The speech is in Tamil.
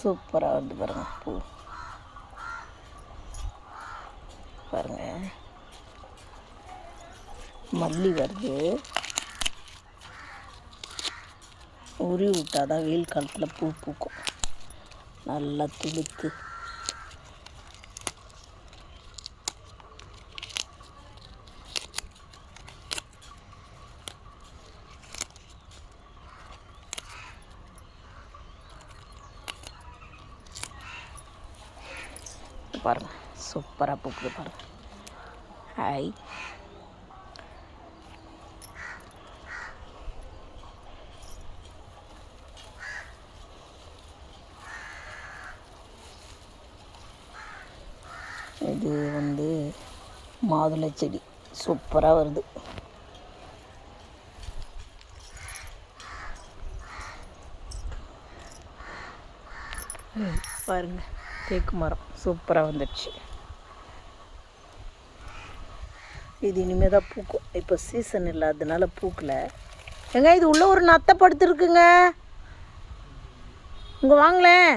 சூப்பராக வருது பாருங்கள் பூ பாருங்கள். மல்லி வருது. உரி விட்டால் தான் வெயில் காலத்தில் பூ பூக்கும். நல்லா துளுத்து பாருங்கள். சூப்பராக பூக்குது பாருங்கள். ஹாய். இது வந்து மாதுளை செடி சூப்பராக வருது. பாருங்கள், தேக்கு மரம் சூப்பராக வந்துடுச்சு. இது இனிமேல் தான் பூக்கும். இப்போ சீசன் இல்லாததுனால பூக்கலை. ஏங்க இது உள்ளே ஒரு நத்தை படுத்துருக்குங்க. இங்கே வாங்களேன்.